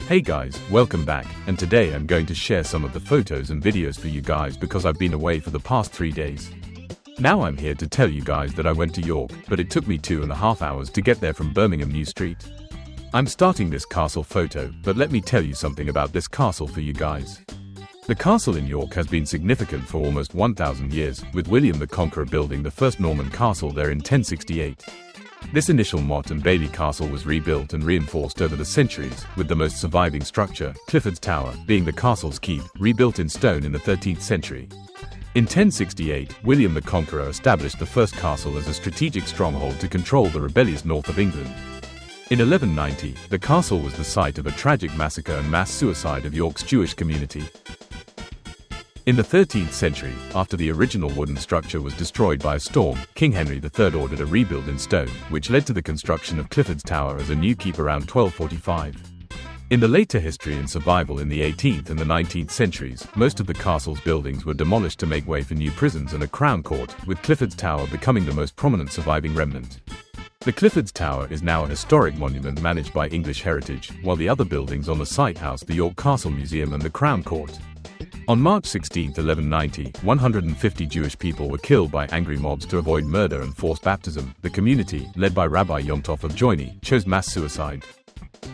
Hey guys, welcome back, and today I'm going to share some of the photos and videos for you guys because I've been away for the past 3 days. Now I'm here to tell you guys that I went to York, but it took me 2.5 hours to get there from Birmingham New Street. I'm starting this castle photo, but let me tell you something about this castle for you guys. The castle in York has been significant for almost 1,000 years, with William the Conqueror building the first Norman castle there in 1068. This initial motte and bailey castle was rebuilt and reinforced over the centuries, with the most surviving structure, Clifford's Tower, being the castle's keep, rebuilt in stone in the 13th century. In 1068, William the Conqueror established the first castle as a strategic stronghold to control the rebellious north of England. In 1190, the castle was the site of a tragic massacre and mass suicide of York's Jewish community. In the 13th century, after the original wooden structure was destroyed by a storm, King Henry III ordered a rebuild in stone, which led to the construction of Clifford's Tower as a new keep around 1245. In the later history and survival in the 18th and the 19th centuries, most of the castle's buildings were demolished to make way for new prisons and a crown court, with Clifford's Tower becoming the most prominent surviving remnant. The Clifford's Tower is now a historic monument managed by English Heritage, while the other buildings on the site house the York Castle Museum and the Crown Court. On March 16, 1190, 150 Jewish people were killed by angry mobs to avoid murder and forced baptism. The community, led by Rabbi Yom Tov of Joini, chose mass suicide.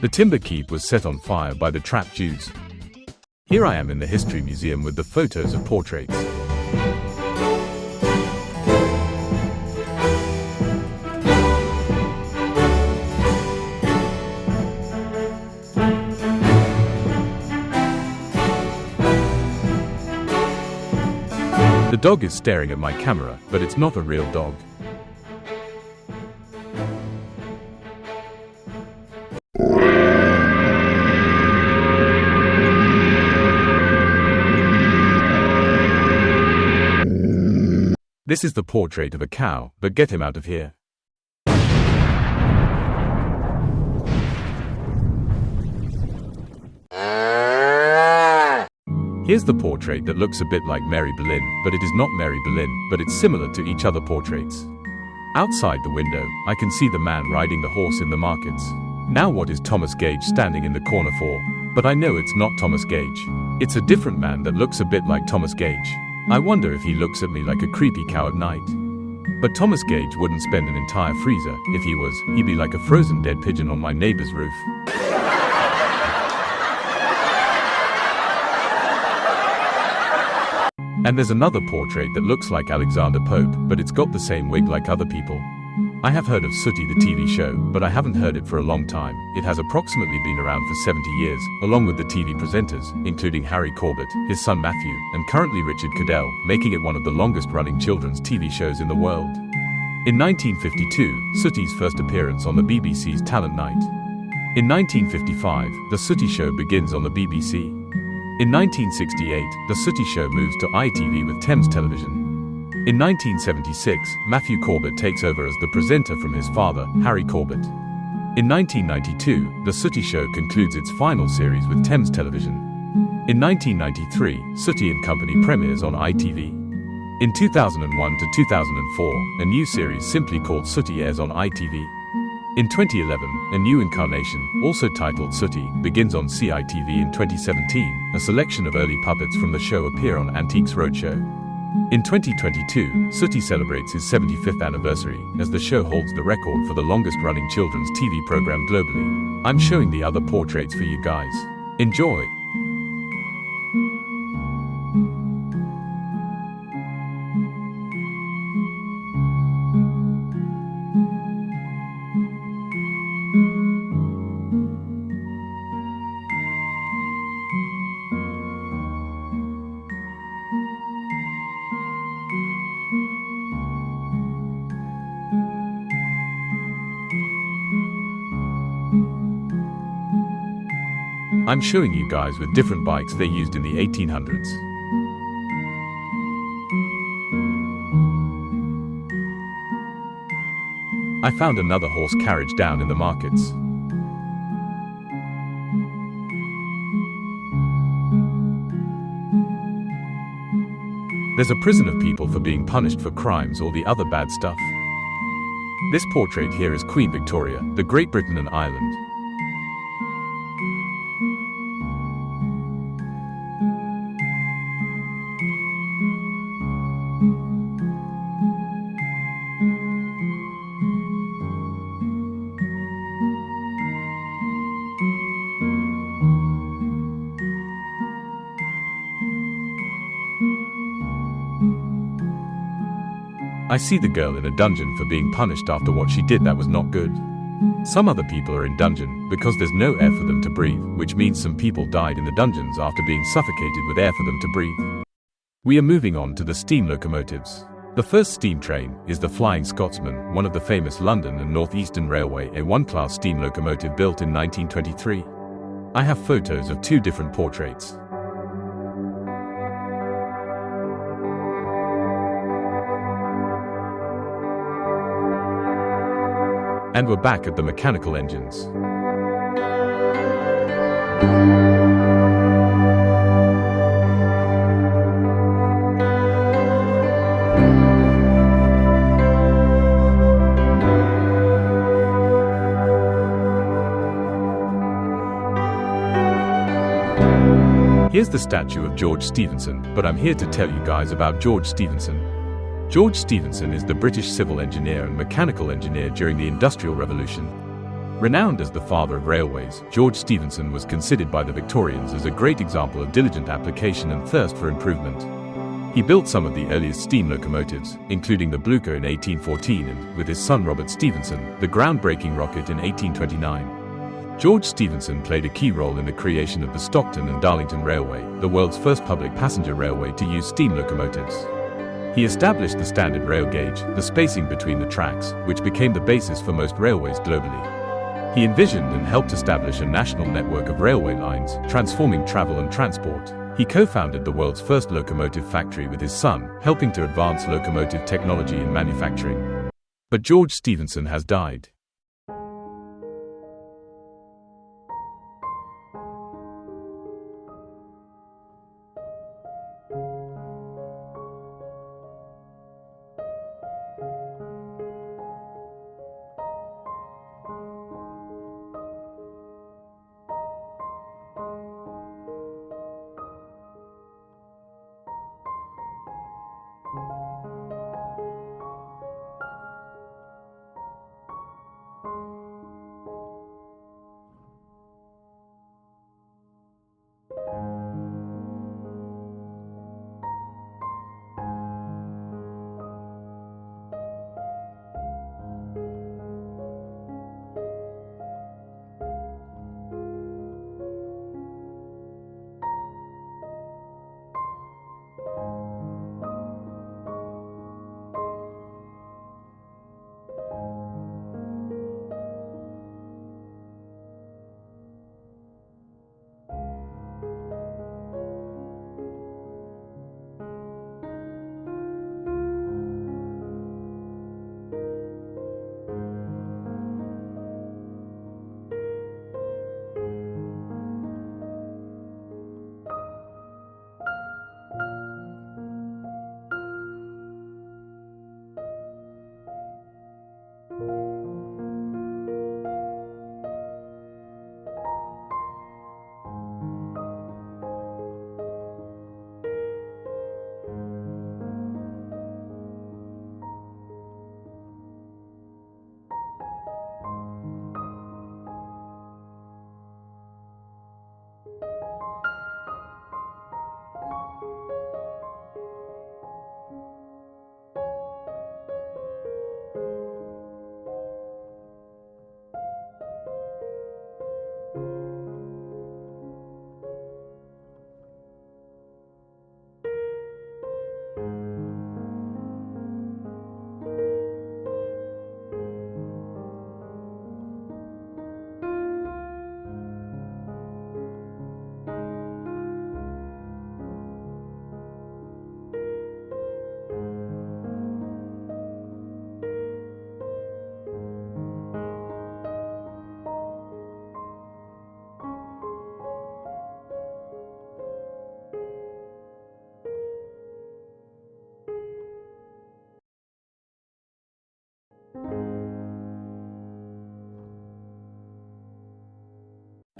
The timber keep was set on fire by the trapped Jews. Here I am in the History Museum with the photos of portraits. The dog is staring at my camera, but it's not a real dog. This is the portrait of a cow, but get him out of here. Here's the portrait that looks a bit like Mary Boleyn, but it is not Mary Boleyn, but it's similar to each other portraits. Outside the window, I can see the man riding the horse in the markets. Now what is Thomas Gage standing in the corner for? But I know it's not Thomas Gage. It's a different man that looks a bit like Thomas Gage. I wonder if he looks at me like a creepy cow at night. But Thomas Gage wouldn't spend an entire freezer. If he was, he'd be like a frozen dead pigeon on my neighbor's roof. And there's another portrait that looks like Alexander Pope, but it's got the same wig like other people. I have heard of Sooty the TV show, but I haven't heard it for a long time. It has approximately been around for 70 years, along with the TV presenters, including Harry Corbett, his son Matthew, and currently Richard Cadell, making it one of the longest-running children's TV shows in the world. In 1952, Sooty's first appearance on the BBC's Talent Night. In 1955, The Sooty Show begins on the BBC. In 1968, The Sooty Show moves to ITV with Thames Television. In 1976, Matthew Corbett takes over as the presenter from his father, Harry Corbett. In 1992, The Sooty Show concludes its final series with Thames Television. In 1993, Sooty and Company premieres on ITV. In 2001 to 2004, a new series simply called Sooty airs on ITV. In 2011, a new incarnation, also titled Sooty, begins on CITV. In 2017, a selection of early puppets from the show appear on Antiques Roadshow. In 2022, Sooty celebrates his 75th anniversary, as the show holds the record for the longest-running children's TV program globally. I'm showing the other portraits for you guys. Enjoy! I'm showing you guys with different bikes they used in the 1800s. I found another horse carriage down in the markets. There's a prison of people for being punished for crimes or the other bad stuff. This portrait here is Queen Victoria, the Great Britain and Ireland. I see the girl in a dungeon for being punished after what she did that was not good. Some other people are in dungeon because there's no air for them to breathe, which means some people died in the dungeons after being suffocated with air for them to breathe. We are moving on to the steam locomotives. The first steam train is the Flying Scotsman, one of the famous London and North Eastern Railway A1-class steam locomotive built in 1923. I have photos of two different portraits. And we're back at the mechanical engines. Here's the statue of George Stephenson, but I'm here to tell you guys about George Stephenson. George Stephenson is the British civil engineer and mechanical engineer during the Industrial Revolution. Renowned as the father of railways, George Stephenson was considered by the Victorians as a great example of diligent application and thirst for improvement. He built some of the earliest steam locomotives, including the Blucher in 1814 and, with his son Robert Stephenson, the groundbreaking rocket in 1829. George Stephenson played a key role in the creation of the Stockton and Darlington Railway, the world's first public passenger railway to use steam locomotives. He established the standard rail gauge, the spacing between the tracks, which became the basis for most railways globally. He envisioned and helped establish a national network of railway lines, transforming travel and transport. He co-founded the world's first locomotive factory with his son, helping to advance locomotive technology in manufacturing. But George Stephenson has died.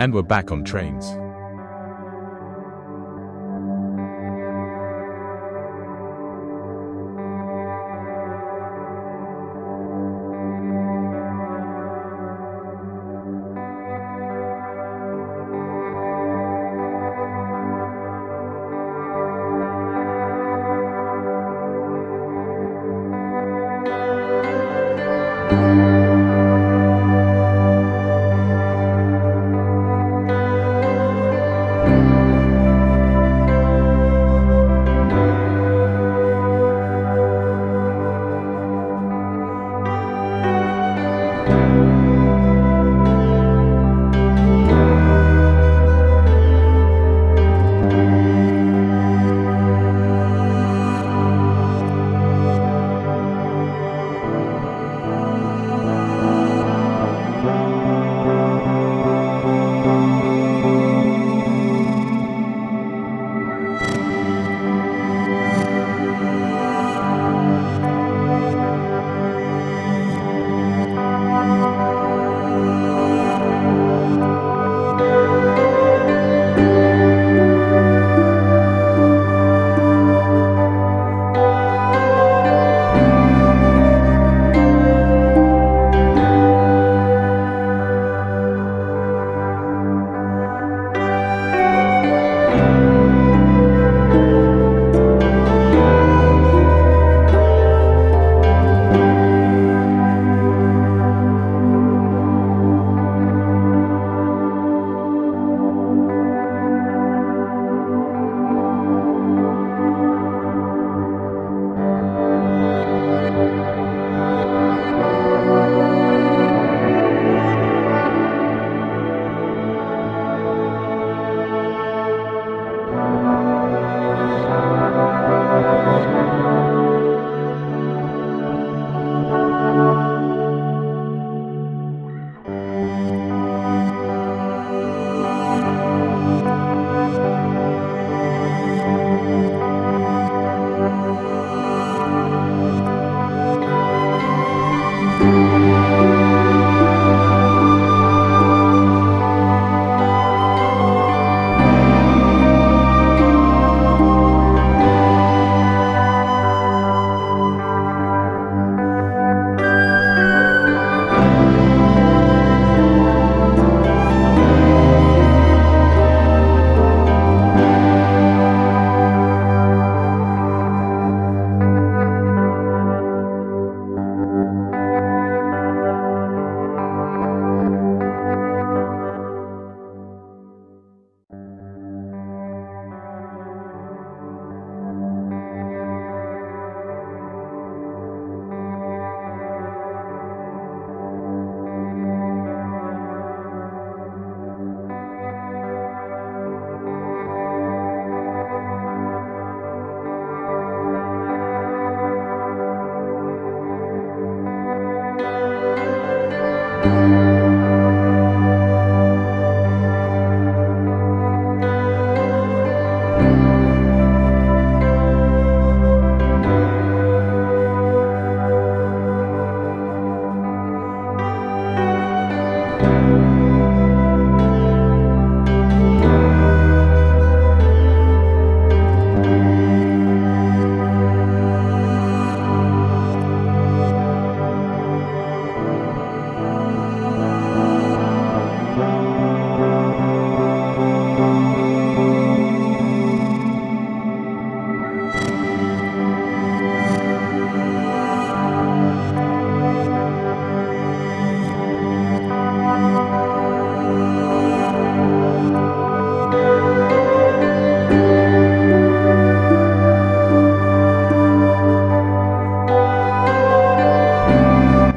And we're back on trains.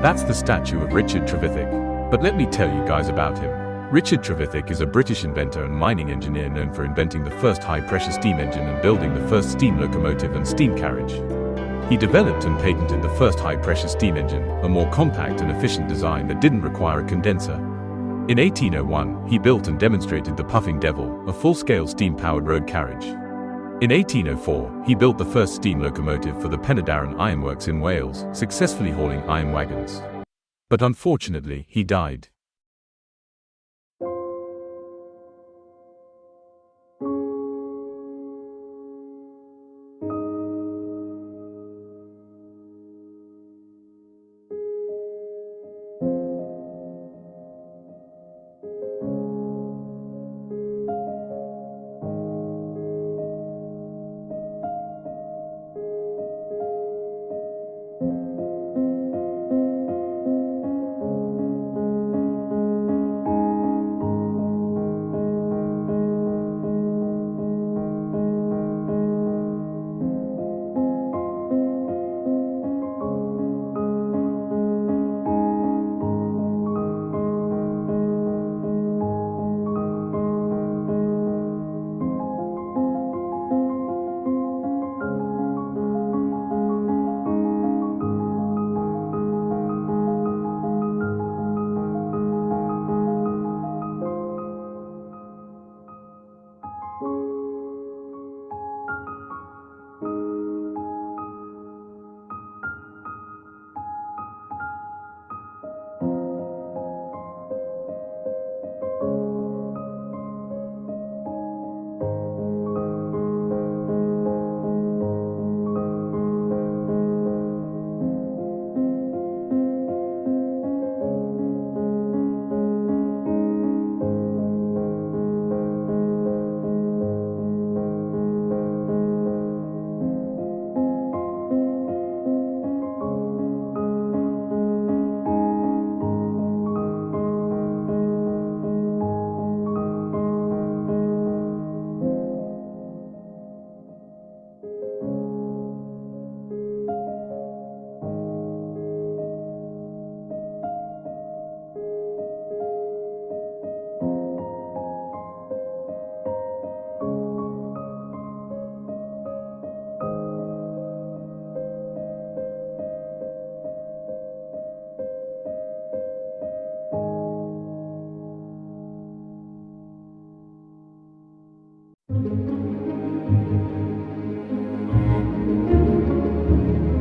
That's the statue of Richard Trevithick. But let me tell you guys about him. Richard Trevithick is a British inventor and mining engineer known for inventing the first high-pressure steam engine and building the first steam locomotive and steam carriage. He developed and patented the first high-pressure steam engine, a more compact and efficient design that didn't require a condenser. In 1801, he built and demonstrated the Puffing Devil, a full-scale steam-powered road carriage. In 1804, he built the first steam locomotive for the Penydarren Ironworks in Wales, successfully hauling iron wagons. But unfortunately, he died.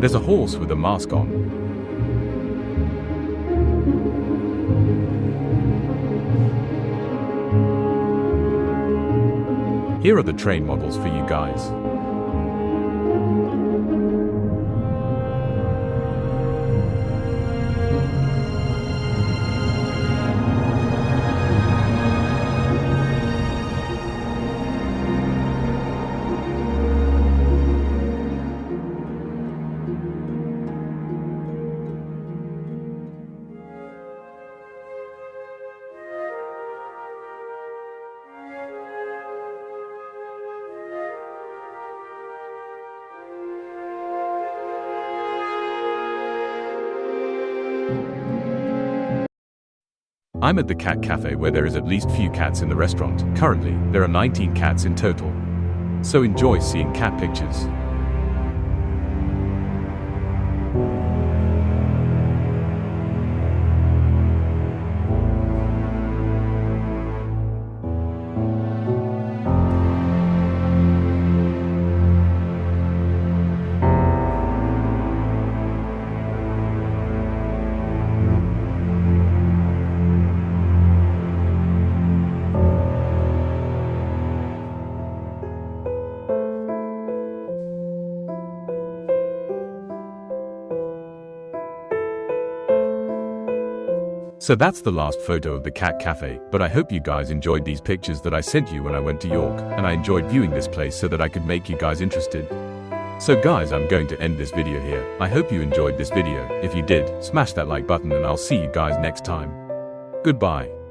There's a horse with a mask on. Here are the train models for you guys. I'm at the cat cafe where there is at least few cats in the restaurant. Currently, there are 19 cats in total. So enjoy seeing cat pictures. So that's the last photo of the cat cafe, but I hope you guys enjoyed these pictures that I sent you when I went to York, and I enjoyed viewing this place so that I could make you guys interested. So guys, I'm going to end this video here. I hope you enjoyed this video. If you did, smash that like button and I'll see you guys next time. Goodbye.